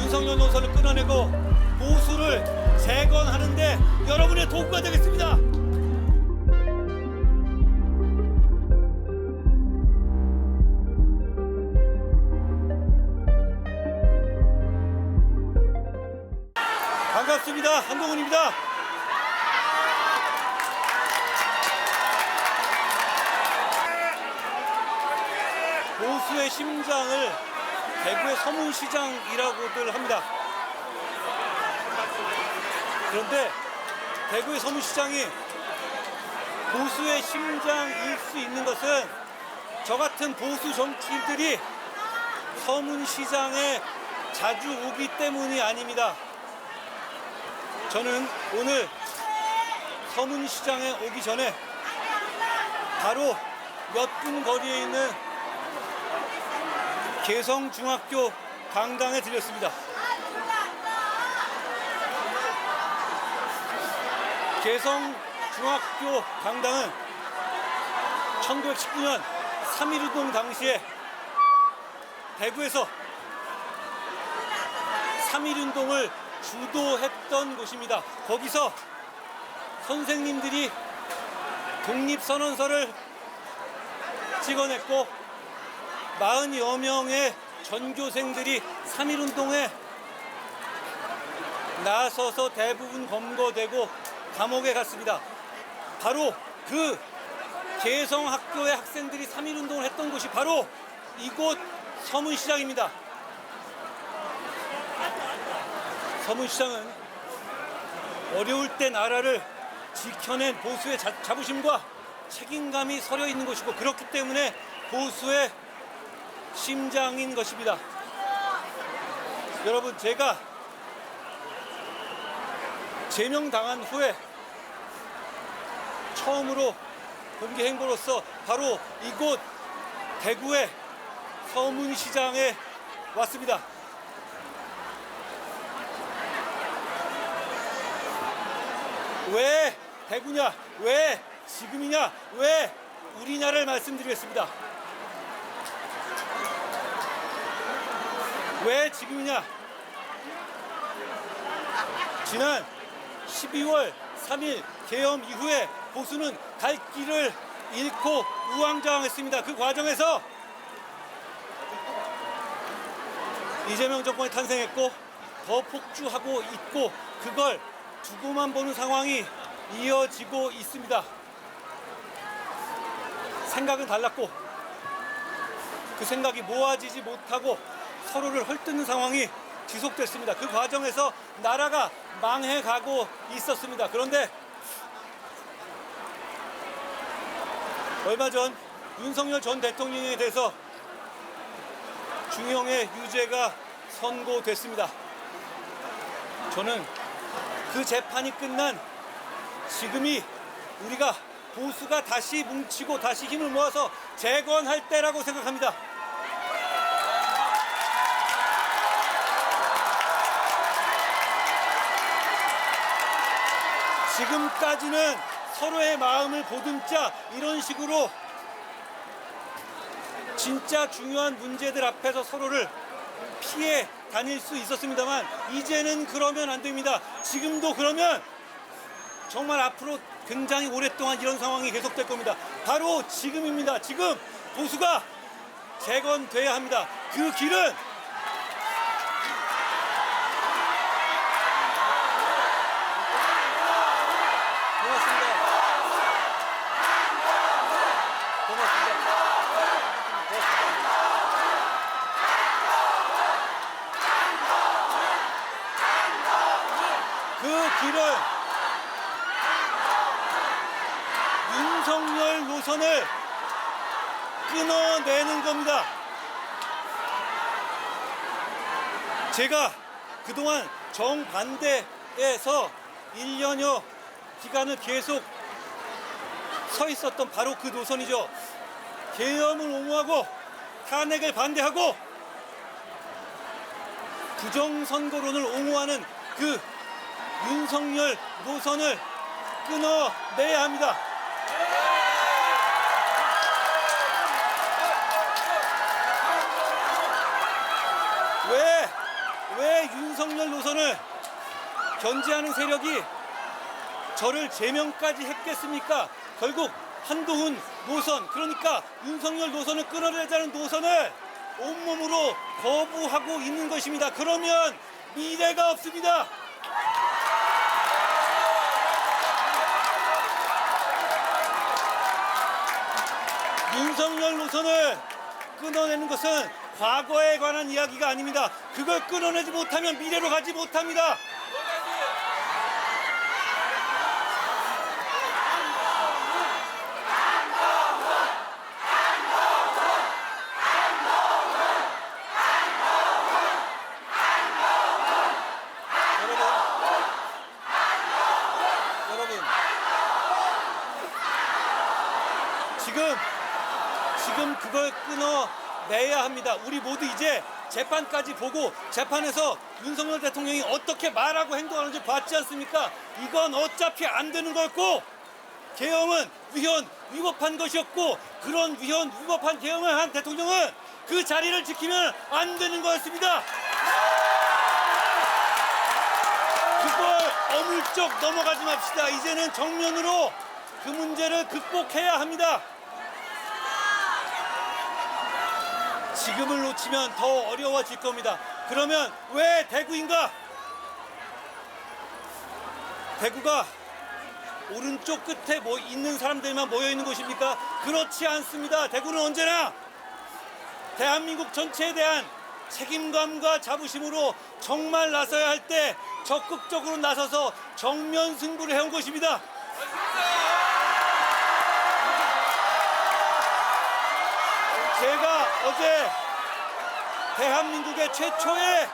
윤석열 노선을 끊어내고 보수를 재건하는데 여러분의 도구가 되겠습니다. 반갑습니다. 한동훈입니다. 보수의 심장을 대구의 서문시장이라고들 합니다. 그런데 대구의 서문시장이 보수의 심장일 수 있는 것은 저 같은 보수 정치인들이 서문시장에 자주 오기 때문이 아닙니다. 저는 오늘 서문시장에 오기 전에 바로 몇 분 거리에 있는 개성중학교 강당에 들렸습니다. 개성중학교 강당은 1919년 3.1운동 당시에 대구에서 3.1운동을 주도했던 곳입니다. 거기서 선생님들이 독립선언서를 찍어냈고 40여 명의 전교생들이 3.1운동에 나서서 대부분 검거되고 감옥에 갔습니다. 바로 그 개성학교의 학생들이 3.1운동을 했던 곳이 바로 이곳 서문시장입니다. 서문시장은 어려울 때 나라를 지켜낸 보수의 자부심과 책임감이 서려 있는 곳이고 그렇기 때문에 보수의 심장인 것입니다. 여러분, 제가 제명당한 후에 처음으로 공개 행보로서 바로 이곳 대구의 서문시장에 왔습니다. 왜 대구냐? 왜 지금이냐? 왜 우리냐를 말씀드리겠습니다. 왜 지금이냐? 지난 12월 3일 계엄 이후에 보수는 갈 길을 잃고 우왕좌왕했습니다. 그 과정에서 이재명 정권이 탄생했고 더 폭주하고 있고 그걸 두고만 보는 상황이 이어지고 있습니다. 생각은 달랐고 그 생각이 모아지지 못하고 서로를 헐뜯는 상황이 지속됐습니다. 그 과정에서 나라가 망해가고 있었습니다. 그런데 얼마 전 윤석열 전 대통령에 대해서 중형의 유죄가 선고됐습니다. 저는 그 재판이 끝난 지금이 우리가 보수가 다시 뭉치고 다시 힘을 모아서 재건할 때라고 생각합니다. 지금까지는 서로의 마음을 보듬자 이런 식으로 진짜 중요한 문제들 앞에서 서로를 피해 다닐 수 있었습니다만 이제는 그러면 안 됩니다. 지금도 그러면 정말 앞으로 굉장히 오랫동안 이런 상황이 계속될 겁니다. 바로 지금입니다. 지금 보수가 재건돼야 합니다. 그 길은 윤석열 노선을 끊어내는 겁니다. 제가 그동안 정반대에서 1년여 기간을 계속 서 있었던 바로 그 노선이죠. 계엄을 옹호하고 탄핵을 반대하고 부정선거론을 옹호하는 그 윤석열 노선을 끊어내야 합니다. 왜 윤석열 노선을 견제하는 세력이 저를 제명까지 했겠습니까? 결국 한동훈 노선, 그러니까 윤석열 노선을 끊어내자는 노선을 온몸으로 거부하고 있는 것입니다. 그러면 미래가 없습니다. 윤석열 노선을 끊어내는 것은 과거에 관한 이야기가 아닙니다. 그걸 끊어내지 못하면 미래로 가지 못합니다. 여러분, 지금 그걸 끊어내야 합니다. 우리 모두 이제 재판까지 보고 재판에서 윤석열 대통령이 어떻게 말하고 행동하는지 봤지 않습니까? 이건 어차피 안 되는 거였고 계엄은 위법한 것이었고 그런 위법한 계엄을 한 대통령은 그 자리를 지키면 안 되는 거였습니다. 그걸 어물쩍 넘어가지 맙시다. 이제는 정면으로 그 문제를 극복해야 합니다. 지금을 놓치면 더 어려워질 겁니다. 그러면 왜 대구인가? 대구가 오른쪽 끝에 있는 사람들만 모여 있는 곳입니까? 그렇지 않습니다. 대구는 언제나 대한민국 전체에 대한 책임감과 자부심으로 정말 나서야 할 때 적극적으로 나서서 정면 승부를 해온 것입니다. 제가 어제 대한민국의 최초의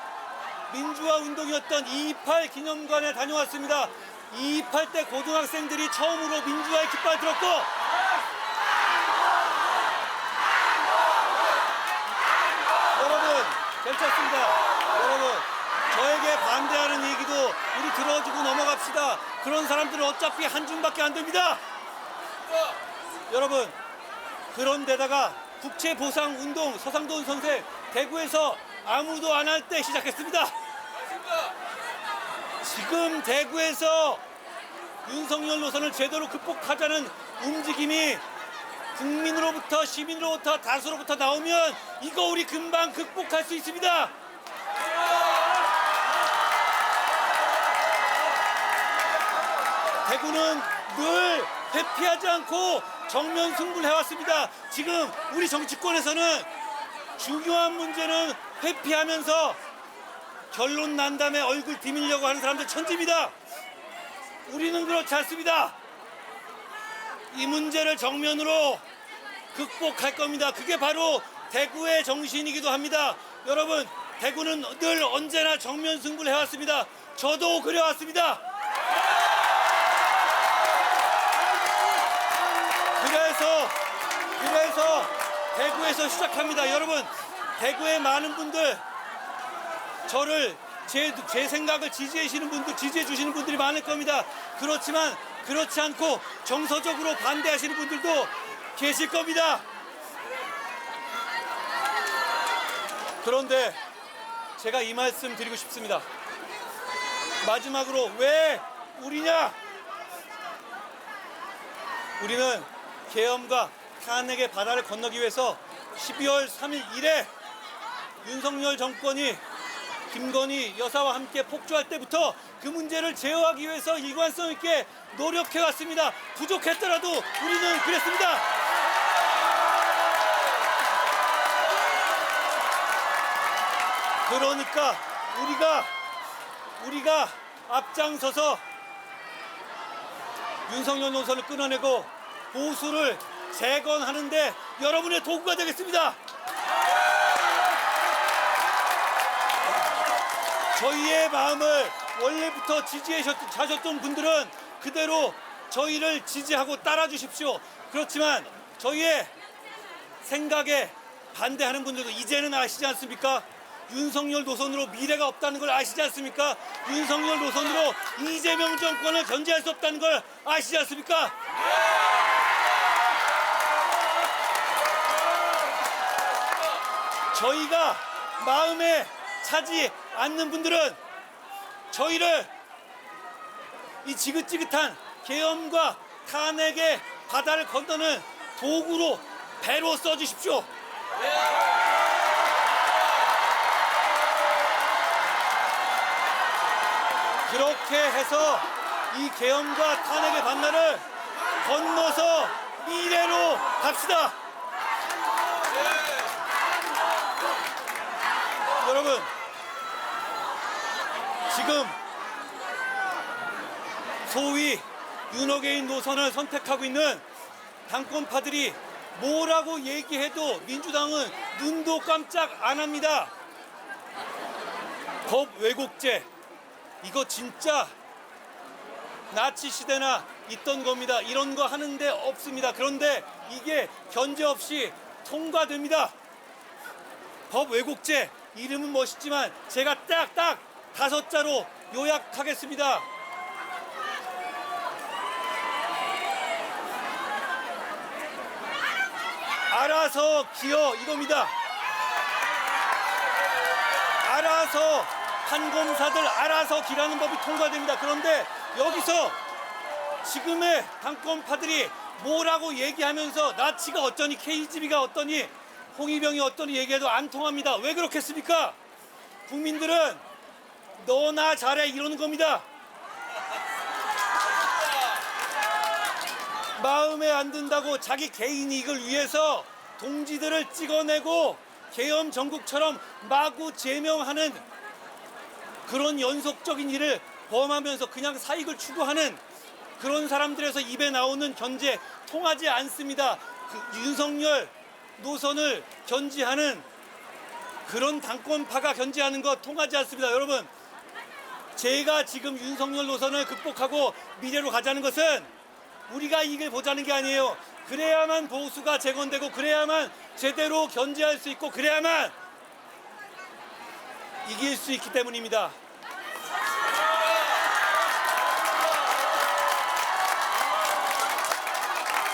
민주화 운동이었던 2.28 기념관에 다녀왔습니다. 2.28 때 고등학생들이 처음으로 민주화의 깃발을 들었고 여러분 괜찮습니다. 여러분 저에게 반대하는 얘기도 우리 들어주고 넘어갑시다. 그런 사람들은 어차피 한 줌밖에 안 됩니다. 여러분 그런데다가 국채보상운동 서상돈 선생 대구에서 아무도 안 할 때 시작했습니다. 지금 대구에서 윤석열 노선을 제대로 극복하자는 움직임이 국민으로부터 시민으로부터 다수로부터 나오면 이거 우리 금방 극복할 수 있습니다. 대구는 늘 회피하지 않고 정면 승부를 해왔습니다. 지금 우리 정치권에서는 중요한 문제는 회피하면서 결론 난 다음에 얼굴 디밀려고 하는 사람들 천지입니다. 우리는 그렇지 않습니다. 이 문제를 정면으로 극복할 겁니다. 그게 바로 대구의 정신이기도 합니다. 여러분 대구는 늘 언제나 정면 승부를 해왔습니다. 저도 그래왔습니다. 그래서 대구에서 시작합니다. 여러분 대구의 많은 분들 저를 제 생각을 지지해 주시는 분들이 많을 겁니다. 그렇지만 그렇지 않고 정서적으로 반대하시는 분들도 계실 겁니다. 그런데 제가 이 말씀 드리고 싶습니다. 마지막으로 왜 우리냐? 우리는 계엄과 탄핵의 바다를 건너기 위해서 12월 3일 이래 윤석열 정권이 김건희 여사와 함께 폭주할 때부터 그 문제를 제어하기 위해서 일관성 있게 노력해왔습니다. 부족했더라도 우리는 그랬습니다. 그러니까 우리가 앞장서서 윤석열 노선을 끊어내고 보수를 재건하는데 여러분의 도구가 되겠습니다. 저희의 마음을 원래부터 지지하셨던 분들은 그대로 저희를 지지하고 따라 주십시오. 그렇지만 저희의 생각에 반대하는 분들도 이제는 아시지 않습니까? 윤석열 노선으로 미래가 없다는 걸 아시지 않습니까? 윤석열 노선으로 이재명 정권을 견제할 수 없다는 걸 아시지 않습니까? 저희가 마음에 차지 않는 분들은 저희를 이 지긋지긋한 계엄과 탄핵의 바다를 건너는 도구로, 배로 써주십시오. 그렇게 해서 이 계엄과 탄핵의 반란을 건너서 미래로 갑시다. 여러분, 지금 소위 윤호개인 노선을 선택하고 있는 당권파들이 뭐라고 얘기해도 민주당은 눈도 깜짝 안 합니다. 법 왜곡죄, 이거 진짜 나치 시대나 있던 겁니다. 이런 거 하는데 없습니다. 그런데 이게 견제 없이 통과됩니다. 법 왜곡죄, 이름은 멋있지만 제가 딱딱 5자로 요약하겠습니다. 알아서 기어, 이겁니다. 알아서 판검사들 알아서 기라는 법이 통과됩니다. 그런데 여기서 지금의 당권파들이 뭐라고 얘기하면서 나치가 어떠니, KGB가 어떠니, 홍위병이 어떠니 얘기해도 안 통합니다. 왜 그렇겠습니까? 국민들은 너나 잘해 이러는 겁니다. 마음에 안 든다고 자기 개인 이익을 위해서 동지들을 찍어내고 계엄 정국처럼 마구 제명하는 그런 연속적인 일을 범하면서 그냥 사익을 추구하는 그런 사람들에서 입에 나오는 견제 통하지 않습니다. 그 윤석열 노선을 견지하는 그런 당권파가 견지하는 거 통하지 않습니다. 여러분, 제가 지금 윤석열 노선을 극복하고 미래로 가자는 것은 우리가 이익을 보자는 게 아니에요. 그래야만 보수가 재건되고, 그래야만 제대로 견제할 수 있고, 그래야만 이길 수 있기 때문입니다.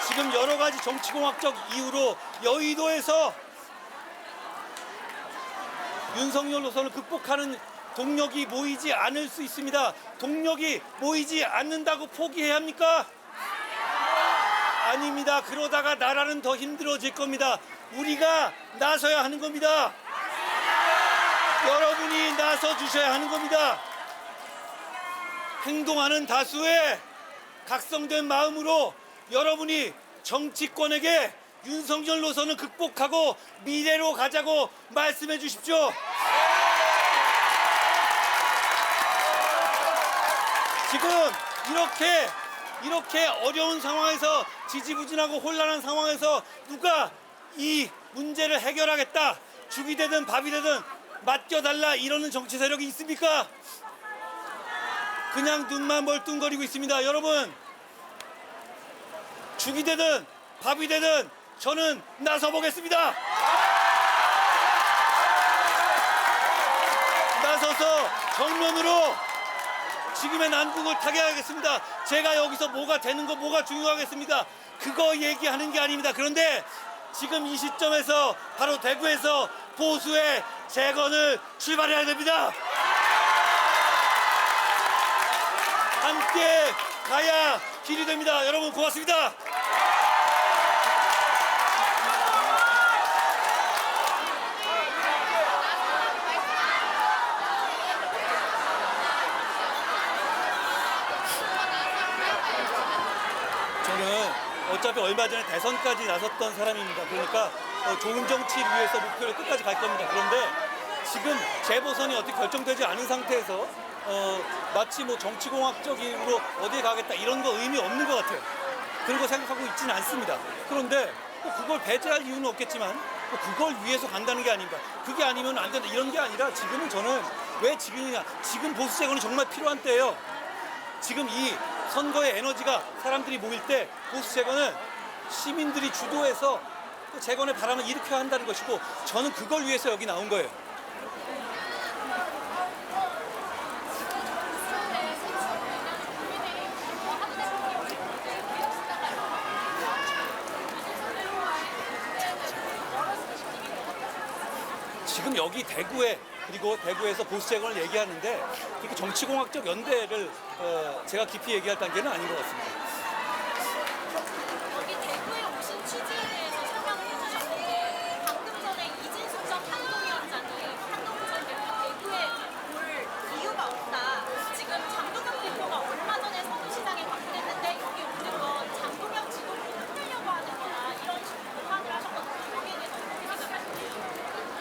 지금 여러 가지 정치공학적 이유로 여의도에서 윤석열 노선을 극복하는 동력이 모이지 않을 수 있습니다. 동력이 모이지 않는다고 포기해야 합니까? 아닙니다. 그러다가 나라는 더 힘들어질 겁니다. 우리가 나서야 하는 겁니다. 여러분이 나서 주셔야 하는 겁니다. 행동하는 다수의 각성된 마음으로 여러분이 정치권에게 윤석열 노선을 극복하고 미래로 가자고 말씀해 주십시오. 지금 이렇게 어려운 상황에서, 지지부진하고 혼란한 상황에서 누가 이 문제를 해결하겠다, 죽이 되든 밥이 되든 맡겨달라 이러는 정치 세력이 있습니까? 그냥 눈만 멀뚱거리고 있습니다. 여러분, 죽이 되든 밥이 되든 저는 나서보겠습니다. 나서서 정면으로 지금의 난국을 타개하겠습니다. 제가 여기서 뭐가 되는 거, 뭐가 중요하겠습니다. 그거 얘기하는 게 아닙니다. 그런데 지금 이 시점에서 바로 대구에서 보수의 재건을 출발해야 됩니다. 함께 가야 길이 됩니다. 여러분 고맙습니다. 저는 어차피 얼마 전에 대선까지 나섰던 사람입니다. 그러니까 좋은 정치를 위해서 목표를 끝까지 갈 겁니다. 그런데 지금 재보선이 어떻게 결정되지 않은 상태에서 마치 뭐 정치공학적으로 어디에 가겠다 이런 거 의미 없는 것 같아요. 그런 거 생각하고 있지는 않습니다. 그런데 그걸 배제할 이유는 없겠지만 그걸 위해서 간다는 게 아닌가. 그게 아니면 안 된다 이런 게 아니라 지금은 저는 왜 지금이냐. 지금 보수 재건이 정말 필요한 때예요. 지금 이 선거의 에너지가 사람들이 모일 때 보수 재건은 시민들이 주도해서 재건의 바람을 일으켜야 한다는 것이고 저는 그걸 위해서 여기 나온 거예요. 지금 여기 대구에 그리고 대구에서 보수 재건을 얘기하는데 그렇게 정치공학적 연대를 제가 깊이 얘기할 단계는 아닌 것 같습니다. 여기 대구에 오신 취지에 대해서 설명을 해주셨는데 방금 전에 이진숙 전 한동위원장이 한동훈 전 대표 대구에 올 이유가 없다. 지금 장동혁 대표가 얼마 전에 서울시장에 방문했는데 여기 오는 건 장동혁 지도부를 흔들려고 하는 거다. 이런 식으로 비판을 하셨거든요. 여기에 대해서 어떻게 생각하시나요?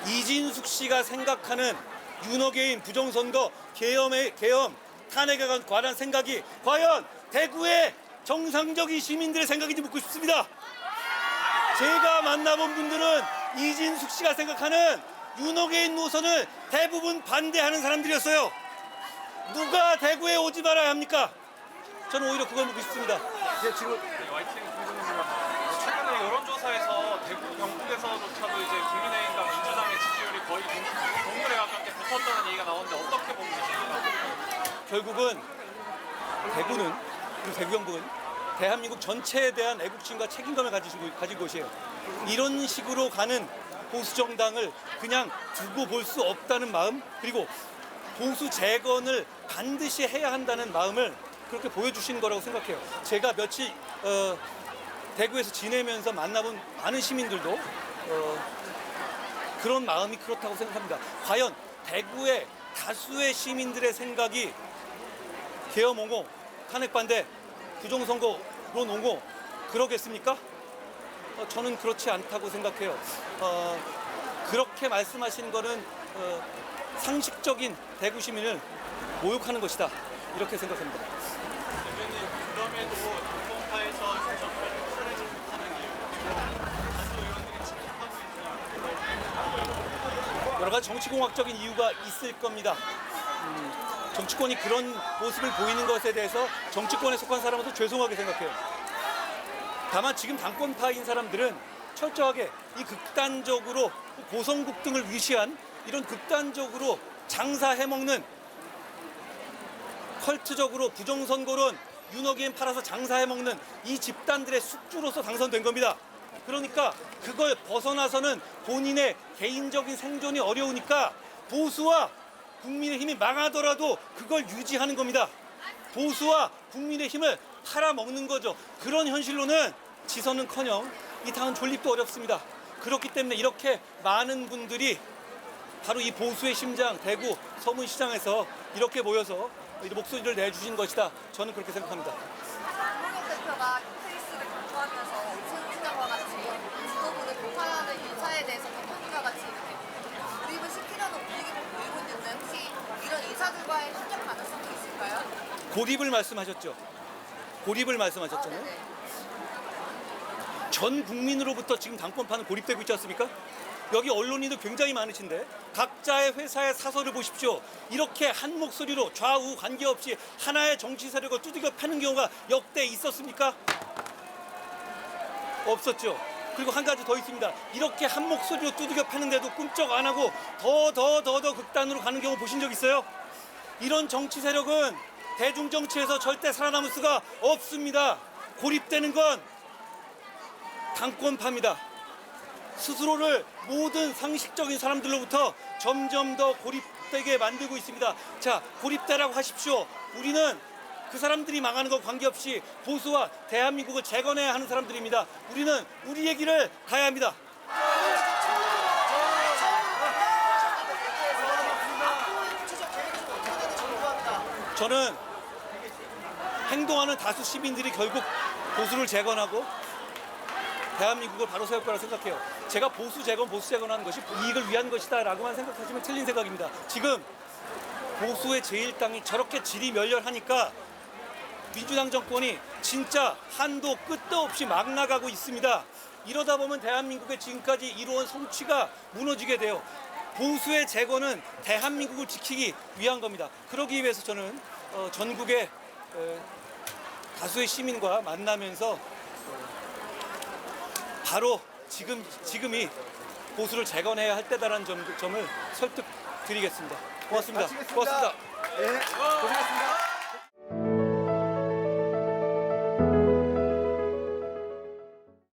이진숙 씨가 생각하는 윤호개인 부정선거 계엄 탄핵에 관한 생각이 과연 대구의 정상적인 시민들의 생각인지 묻고 싶습니다. 제가 만나본 분들은 이진숙 씨가 생각하는 윤호개인 노선을 대부분 반대하는 사람들이었어요. 누가 대구에 오지 말아야 합니까? 저는 오히려 그걸 묻고 싶습니다. 네, 지금 YTN 김준호입니다. 최근에 여론조사에서 대구 경북에서조차도 이제 국민의힘과 민주당의 지지율이 거의 동률에 가깝게 붙었다는 얘기가 나오는데 어떻게 보면 되십니까? 결국은 대구는 그리고 대구 경북은 대한민국 전체에 대한 애국심과 책임감을 가진 곳이에요. 이런 식으로 가는 보수 정당을 그냥 두고 볼 수 없다는 마음, 그리고 보수 재건을 반드시 해야 한다는 마음을 그렇게 보여주시는 거라고 생각해요. 제가 며칠 대구에서 지내면서 만나본 많은 시민들도 그런 마음이 그렇다고 생각합니다. 과연 대구의 다수의 시민들의 생각이 계엄 옹호, 탄핵 반대, 부정선거론 옹호 그러겠습니까? 저는 그렇지 않다고 생각해요. 그렇게 말씀하시는 거는 상식적인 대구 시민을 모욕하는 것이다. 이렇게 생각합니다. 대표님, 그럼에도 공공파에서 정권을 탈퇴하지 못하는 이유, 다수 의원들이 침묵하고 있습니다. 여러 가지 정치공학적인 이유가 있을 겁니다. 정치권이 그런 모습을 보이는 것에 대해서 정치권에 속한 사람은 죄송하게 생각해요. 다만 지금 당권파인 사람들은 철저하게 이 극단적으로 고성국 등을 위시한 이런 극단적으로 장사해먹는 컬트적으로 부정선거론 윤호개인 팔아서 장사해먹는 이 집단들의 숙주로서 당선된 겁니다. 그러니까 그걸 벗어나서는 본인의 개인적인 생존이 어려우니까 보수와 국민의힘이 망하더라도 그걸 유지하는 겁니다. 보수와 국민의힘을 팔아먹는 거죠. 그런 현실로는 지선은커녕 이 당은 존립도 어렵습니다. 그렇기 때문에 이렇게 많은 분들이 바로 이 보수의 심장 대구 서문시장에서 이렇게 모여서 목소리를 내주신 것이다. 저는 그렇게 생각합니다. 장동혁 대표가 케이스를 강조하면서 서울시장과 같이 지도부를 비판하는 인사에 대해서 대통령과 같이 이렇게 고립을 시키려는 분위기를 보이고 있는데 혹시 이런 인사들과의 협력 가능성이 있을까요? 고립을 말씀하셨죠. 고립을 말씀하셨잖아요. 네네. 전 국민으로부터 지금 당권파는 고립되고 있지 않습니까? 여기 언론인도 굉장히 많으신데 각자의 회사의 사설을 보십시오. 이렇게 한 목소리로 좌우 관계없이 하나의 정치 세력을 두들겨 패는 경우가 역대 있었습니까? 없었죠. 그리고 한 가지 더 있습니다. 이렇게 한 목소리로 두들겨 패는데도 꿈쩍 안 하고 더 극단으로 가는 경우 보신 적 있어요? 이런 정치 세력은 대중정치에서 절대 살아남을 수가 없습니다. 고립되는 건 당권파입니다. 스스로를 모든 상식적인 사람들로부터 점점 더 고립되게 만들고 있습니다. 자, 고립되라고 하십시오. 우리는 그 사람들이 망하는 거 관계없이 보수와 대한민국을 재건해야 하는 사람들입니다. 우리는 우리의 길을 가야 합니다. 저는 행동하는 다수 시민들이 결국 보수를 재건하고 대한민국을 바로 세울 거라 생각해요. 제가 보수 재건하는 것이 이익을 위한 것이다 라고만 생각하시면 틀린 생각입니다. 지금 보수의 제1당이 저렇게 질이 멸렬하니까 민주당 정권이 진짜 한도 끝도 없이 막 나가고 있습니다. 이러다 보면 대한민국의 지금까지 이루어온 성취가 무너지게 돼요. 보수의 재건은 대한민국을 지키기 위한 겁니다. 그러기 위해서 저는 전국의 다수의 시민과 만나면서 바로 지금이 보수를 재건해야 할 때다라는 점을 설득드리겠습니다. 고맙습니다. 마치겠습니다. 고맙습니다. 네, 고생하셨습니다.